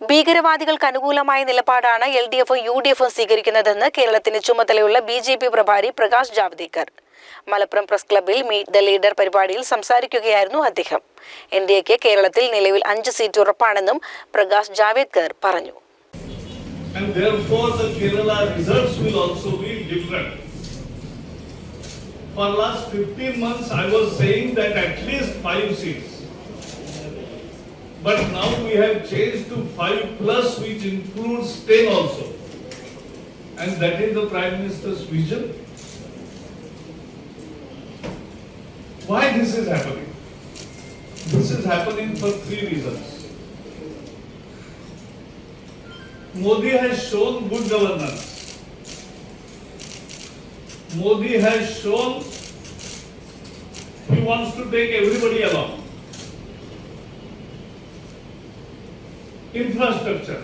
ഭീകരവാദികൾക്ക് അനുകൂലമായ നിലപാടാണ് LDFും UDFും സ്വീകരിക്കുന്നതെന്ന് കേരളത്തിന് ചുമതലയുള്ള BJP പ്രഭാരി പ്രകാശ് ജാവ്ദേക്കർ. മലപ്പുറം പ്രസ് ക്ലബ്ബിൽ മീറ്റ് ദ ലീഡർ പരിപാടിയിൽ സംസാരിക്കുകയായിരുന്നു അദ്ദേഹം. NDAക്ക് കേരളത്തിൽ നിലവിൽ 5 സീറ്റ് ഉറപ്പാണെന്നും പ്രകാശ് ജാവ്ദേക്കർ പറഞ്ഞു. And therefore the Kerala results will also be different. For last 15 months I was saying that at least 5 seats. But now we have changed to 5 plus, which includes 10 also. And that is the Prime Minister's vision. Why this is happening? This is happening for 3 reasons. Modi has shown good governance. Modi has shown he wants to take everybody along. Infrastructure.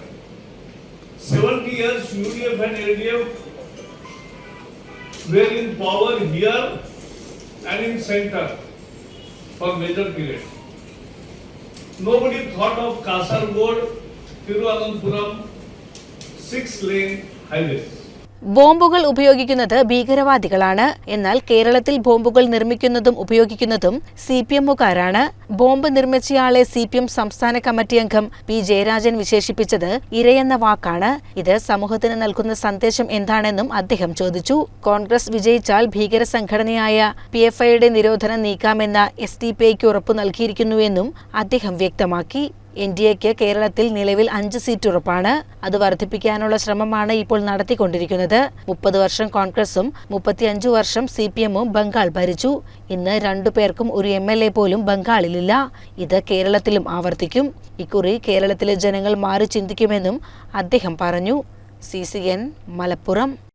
70 years UDF and LDF were in power here and in center for major period. Nobody thought of Kasaragod, Thiruvananthapuram 6-lane highways. ബോംബുകൾ ഉപയോഗിക്കുന്നത് ഭീകരവാദികളാണ്. എന്നാൽ കേരളത്തിൽ ബോംബുകൾ നിർമ്മിക്കുന്നതും ഉപയോഗിക്കുന്നതും CPMകാരാണ്. Bomb നിർമ്മിച്ചയാളെ CPM സംസ്ഥാന committee അംഗം P. Jayarajan വിശേഷിപ്പിച്ചത് ഇരയെന്ന വാക്കാണ്. ഇത് സമൂഹത്തിന് നൽകുന്ന സന്ദേശം എന്താണെന്നും അദ്ദേഹം ചോദിച്ചു. കോൺഗ്രസ് വിജയിച്ചാൽ ഭീകര സംഘടനയായ PFIയുടെ നിരോധനം നീക്കാമെന്ന SDPIക്ക് ഉറപ്പു നൽകിയിരിക്കുന്നുവെന്നും അദ്ദേഹം വ്യക്തമാക്കി. NDAക്ക് കേരളത്തിൽ നിലവിൽ 5 സീറ്റ് ഉറപ്പാണ്. അത് വർദ്ധിപ്പിക്കാനുള്ള ശ്രമമാണ് ഇപ്പോൾ നടത്തിക്കൊണ്ടിരിക്കുന്നത്. 30 വർഷം കോൺഗ്രസും 35 വർഷം CPMും ബംഗാൾ ഭരിച്ചു. ഇന്ന് 2 പേർക്കും ഒരു MLA പോലും ബംഗാളിലില്ല. ഇത് കേരളത്തിലും ആവർത്തിക്കും. ഇക്കുറി കേരളത്തിലെ ജനങ്ങൾ മാറി ചിന്തിക്കുമെന്നും അദ്ദേഹം പറഞ്ഞു. CCN മലപ്പുറം.